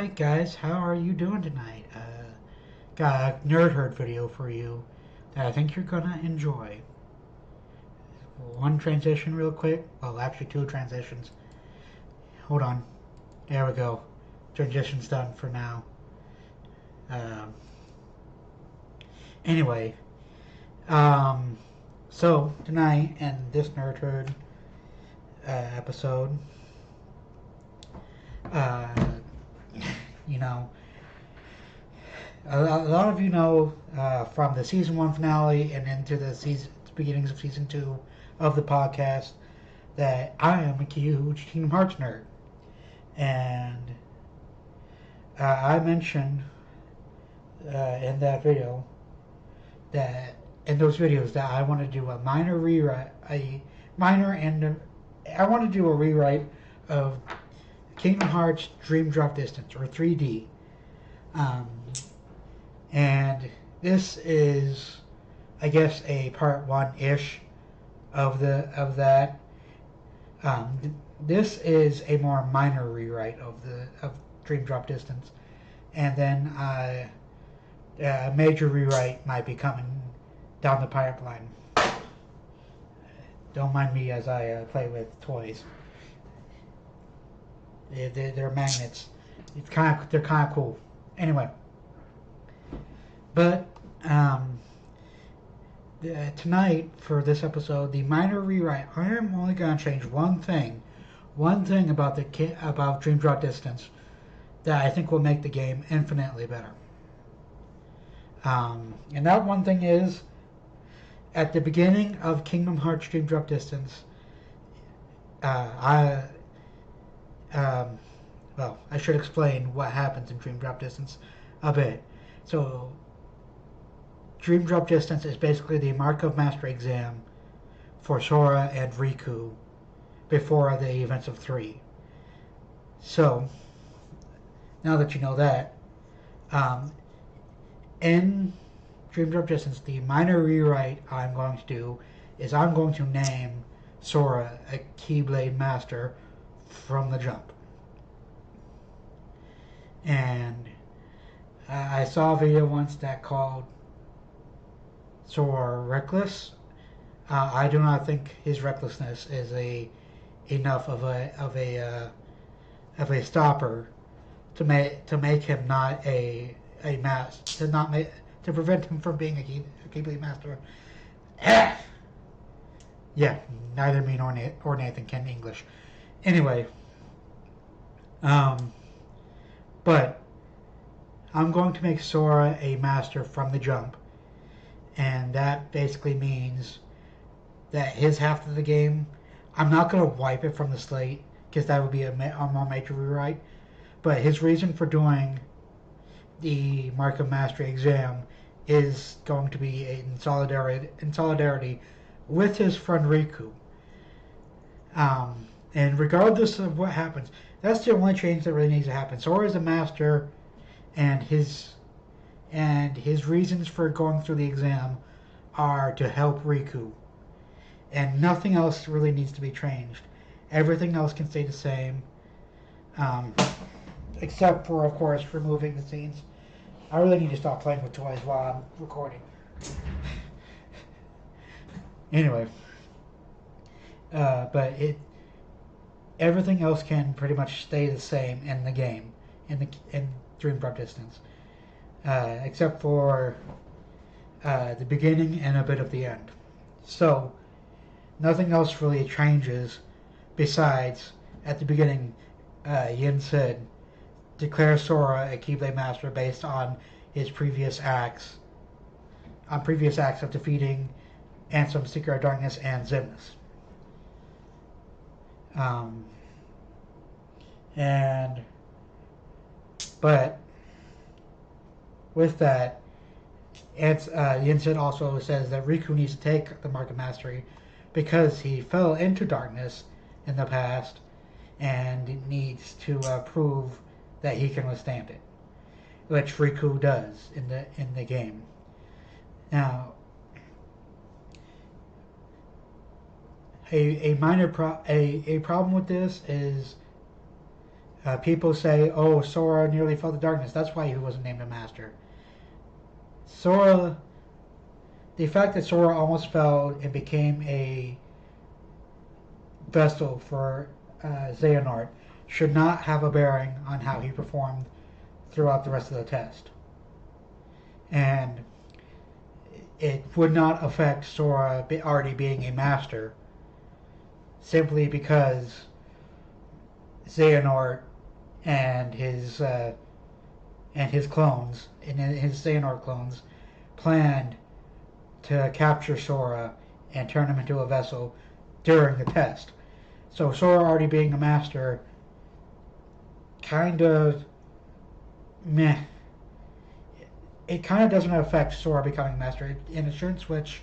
Alright guys, how are you doing tonight? Got a NerdHerd video for you that I think you're gonna enjoy. One transition real quick. Well, actually two transitions. Hold on. There we go. Transition's done for now. Um, anyway, so tonight in this NerdHerd episode, uh, you know, a lot of you know from the season one finale and into the beginnings of season two of the podcast that I am a huge Kingdom Hearts nerd, and I mentioned in that video that in those videos that I want to do a minor rewrite, I want to do a rewrite of Kingdom Hearts Dream Drop Distance or 3D. And this is, I guess, a part one-ish of that. This is a more minor rewrite of Dream Drop Distance, and then a major rewrite might be coming down the pipeline. Don't mind me as I play with toys. They're magnets. They're kind of cool. Anyway. But tonight for this episode, the minor rewrite, I am only going to change one thing about about Dream Drop Distance that I think will make the game infinitely better. And that one thing is, at the beginning of Kingdom Hearts Dream Drop Distance, I should explain what happens in Dream Drop Distance a bit. So, Dream Drop Distance is basically the Mark of Mastery exam for Sora and Riku before the events of 3. So, now that you know that, in Dream Drop Distance, the minor rewrite I'm going to do is I'm going to name Sora a Keyblade Master from the jump. And I saw a video once that called Sora reckless. I do not think his recklessness is enough of a stopper to make him not a to prevent him from being a Keyblade Master. Yeah, neither me nor Nathan can English. Anyway, but I'm going to make Sora a master from the jump, and that basically means that his half of the game, I'm not going to wipe it from the slate because that would be a more major rewrite, but his reason for doing the Mark of Mastery exam is going to be in solidarity with his friend Riku. And regardless of what happens, that's the only change that really needs to happen. Sora is a master, and his reasons for going through the exam are to help Riku, and nothing else really needs to be changed. Everything else can stay the same, except for, of course, removing the scenes. I really need to stop playing with toys while I'm recording. Anyway, but everything else can pretty much stay the same in the game, in Dream Drop Distance, except for the beginning and a bit of the end. So nothing else really changes besides at the beginning. Yin said, "Declare Sora a Keyblade Master based on his previous acts of defeating Ansem, Seeker of Darkness, and Xemnas." But with that, Yinsen also says that Riku needs to take the Mark of Mastery because he fell into darkness in the past and needs to prove that he can withstand it, which Riku does in the game. Now, a problem with this is People say, "Oh, Sora nearly fell to darkness. That's why he wasn't named a master." Sora, the fact that Sora almost fell and became a vessel for Xehanort should not have a bearing on how he performed throughout the rest of the test. And it would not affect Sora already being a master simply because Xehanort and his clones and his Xehanort clones planned to capture Sora and turn him into a vessel during the test. So Sora already being a master kind of meh. It kind of doesn't affect Sora becoming master, and it shouldn't switch.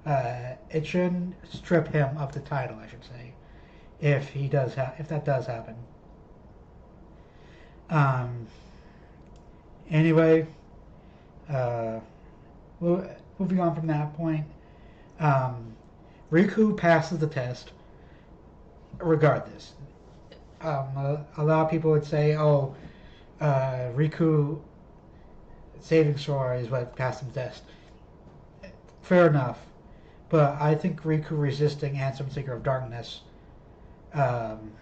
It shouldn't strip him of the title, I should say, if that does happen. Anyway, uh, moving on from that point, Riku passes the test regardless. A lot of people would say, "Oh, Riku saving Sora is what passed the test." Fair enough, but I think Riku resisting Ansem Seeker of Darkness um,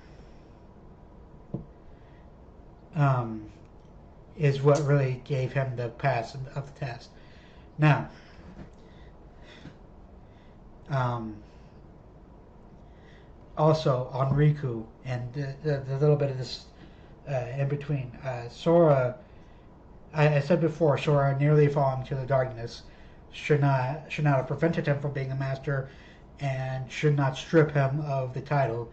um, is what really gave him the pass of the test. Now, um, also on Riku and the little bit of this in between, Sora. I said before, Sora nearly falling to the darkness should not have prevented him from being a master, and should not strip him of the title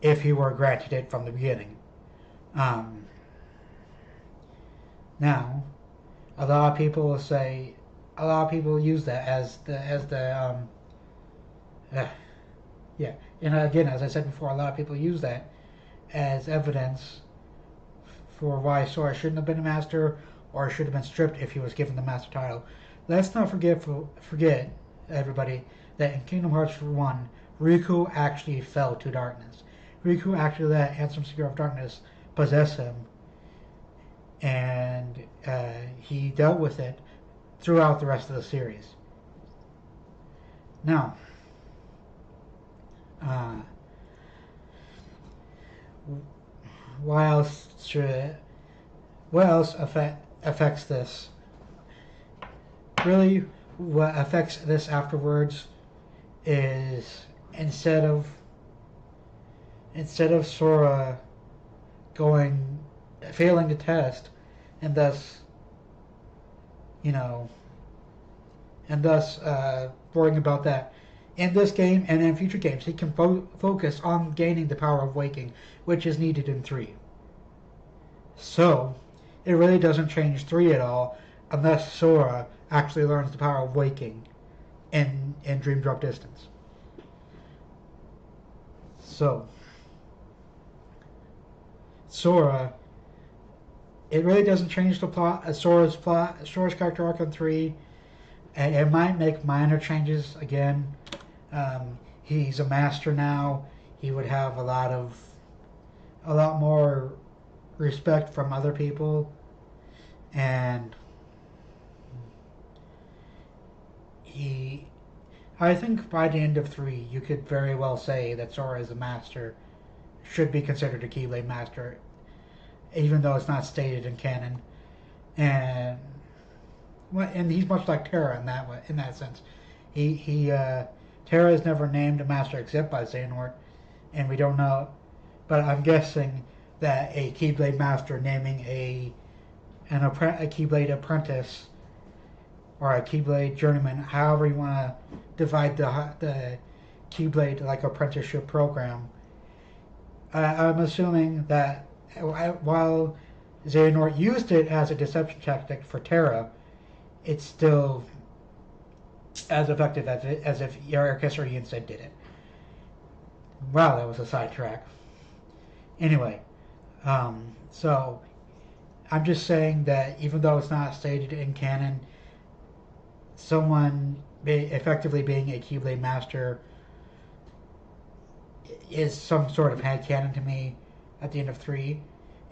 if he were granted it from the beginning. Now, a lot of people use that as the yeah, and again, as I said before, a lot of people use that as evidence for why Sora shouldn't have been a master or should have been stripped if he was given the master title. Let's not forget everybody, that in Kingdom Hearts 1, Riku actually fell to darkness. Riku actually let Ansem Seeker of Darkness possess him, and he dealt with it throughout the rest of the series. Now, what else affects this? Really, what affects this afterwards is instead of Sora failing the test, and thus worrying about that. In this game and in future games, he can focus on gaining the power of waking, which is needed in 3. So, it really doesn't change 3 at all unless Sora actually learns the power of waking in Dream Drop Distance. So, Sora, it really doesn't change the plot, Sora's character arc in 3. It might make minor changes again. He's a master now. He would have a lot more respect from other people, and I think by the end of 3, you could very well say that Sora is a master, should be considered a Keyblade master, even though it's not stated in canon, and he's much like Terra in that sense. Terra is never named a master except by Xehanort, and we don't know. But I'm guessing that a Keyblade master naming a Keyblade apprentice or a Keyblade journeyman, however you want to divide the Keyblade like apprenticeship program. I'm assuming that while Xehanort used it as a deception tactic for Terra, it's still as effective as if Ericus or Yinset did it. Wow, that was a sidetrack. Anyway, so I'm just saying that even though it's not stated in canon, someone effectively being a Keyblade master is some sort of headcanon to me. at the end of 3,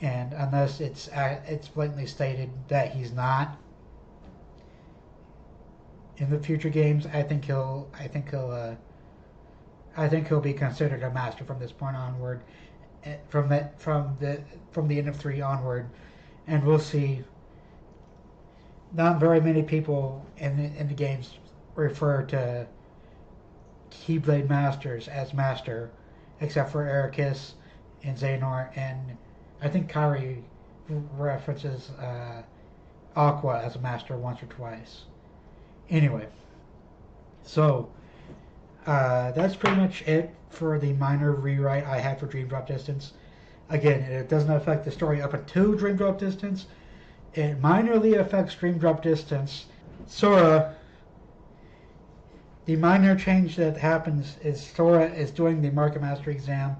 and unless it's blatantly stated that he's not in the future games, I think he'll be considered a master from this point onward, from the end of 3 onward, and we'll see. Not very many people in the games refer to Keyblade Masters as master, except for Ericus and Xehanort, and I think Kairi references Aqua as a master once or twice. Anyway, so that's pretty much it for the minor rewrite I had for Dream Drop Distance. Again, it doesn't affect the story up until Dream Drop Distance. It minorly affects Dream Drop Distance. Sora, the minor change that happens is Sora is doing the Market Master exam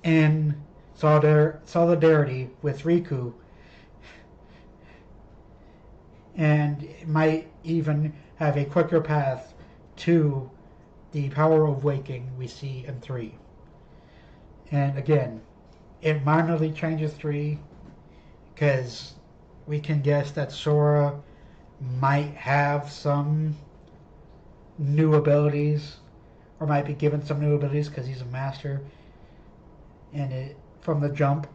in solidarity with Riku, and it might even have a quicker path to the power of waking we see in 3. And again, it minorly changes 3 because we can guess that Sora might have some new abilities, or might be given some new abilities because he's a master, and it from the jump.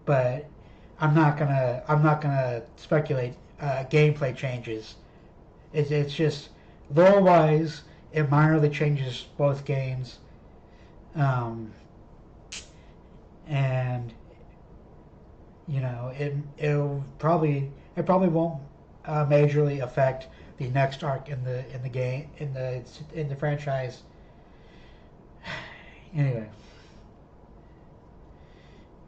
But I'm not gonna speculate gameplay changes. It's just lore wise, it minorly changes both games, and you know it probably won't majorly affect the next arc in the game in the franchise. Anyway,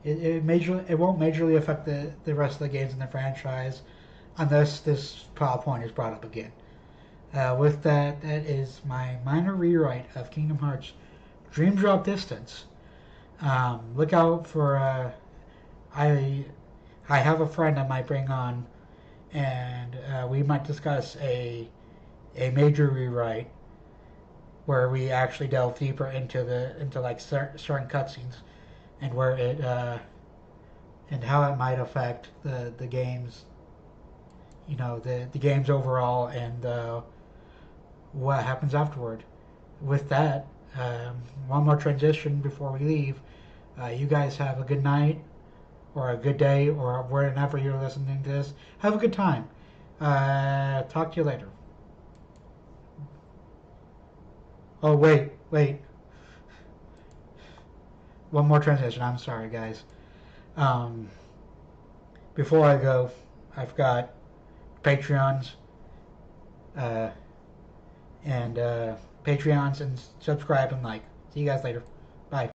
it won't majorly affect the rest of the games in the franchise unless this plot point is brought up again. With that is my minor rewrite of Kingdom Hearts Dream Drop Distance. Look out for I have a friend I might bring on, and we might discuss a major rewrite where we actually delve deeper into like certain cutscenes and where it and how it might affect the games, you know, the games overall, and what happens afterward. With that, one more transition before we leave. You guys have a good night, or a good day, or whenever you're listening to this. Have a good time. Talk to you later. Oh, wait. One more transition. I'm sorry, guys. Before I go, I've got Patreons, and Patreons, and subscribe and like. See you guys later. Bye.